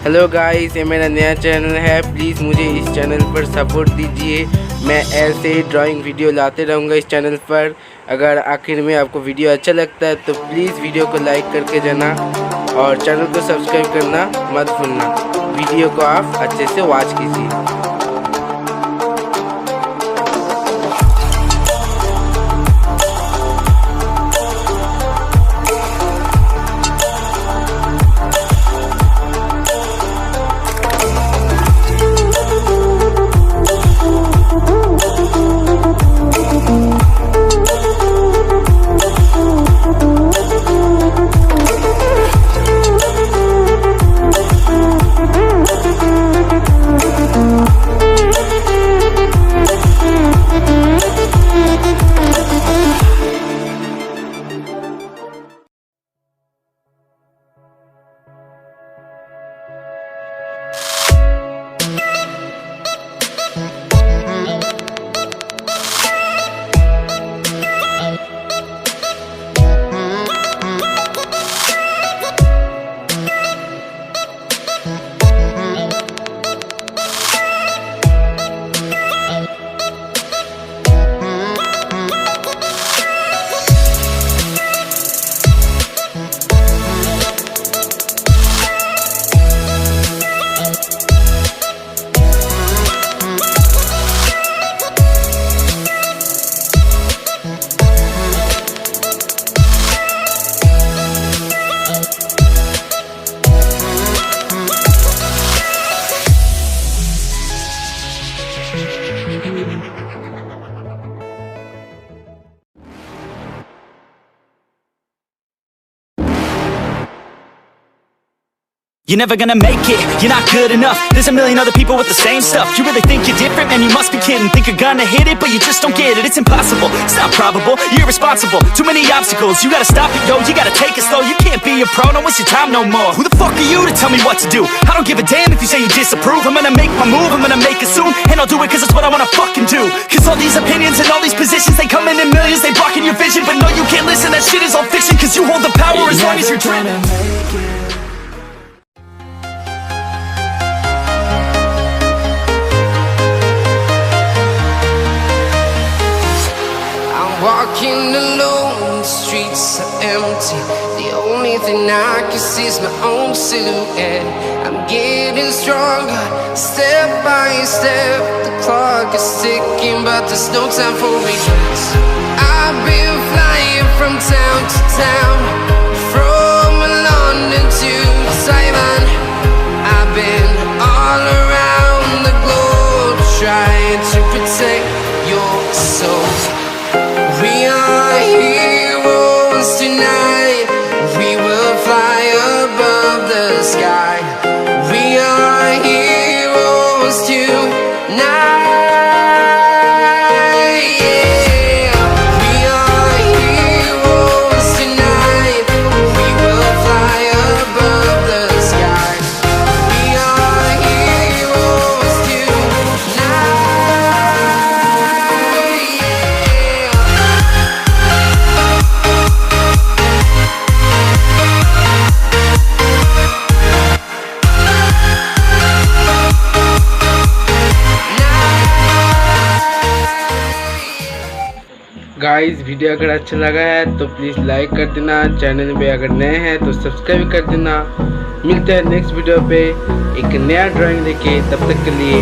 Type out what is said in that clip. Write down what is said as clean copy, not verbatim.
Hello guys, ये मेरा नया चैनल है। प्लीज़ मुझे इस चैनल पर सपोर्ट दीजिए। मैं ऐसे ड्राइंग वीडियो लाते रहूँगा इस चैनल पर। अगर आखिर में आपको वीडियो अच्छा लगता है तो प्लीज़ वीडियो को लाइक करके जाना और चैनल को सब्सक्राइब करना मत भूलना। वीडियो को आप अच्छे से वॉच कीजिए। You're never gonna make it, you're not good enough. There's a million other people with the same stuff. You really think you're different? Man, you must be kidding. Think you're gonna hit it, but you just don't get it. It's impossible, it's not probable, you're irresponsible. Too many obstacles, you gotta stop it, yo. You gotta take it slow, you can't be a pro. Don't waste your time no more. Who the fuck are you to tell me what to do? I don't give a damn if you say you disapprove. I'm gonna make my move, I'm gonna make it soon. And I'll do it cause it's what I wanna fucking do. Cause all these opinions and all these positions, they come in millions, they blocking your vision. But no, you can't listen, that shit is all fiction. Cause you hold the power as long as you're dreaming. Walking alone, the streets are empty. The only thing I can see is my own silhouette. I'm getting stronger, step by step. The clock is ticking, but there's no time for regrets. I've been flying from town to town, from London to Taiwan. I've been all around the globe, trying to protect your soul. We are heroes tonight. We will fly above the sky. We are heroes tonight. Yeah. We are heroes tonight. We will fly above the sky. We are heroes tonight. Guys, video अगर अच्छा लगा है तो please like कर देना। Channel पे अगर नए हैं तो सब्सक्राइब कर देना। मिलते हैं नेक्स्ट वीडियो पे एक नया ड्राइंग लेके। तब तक के लिए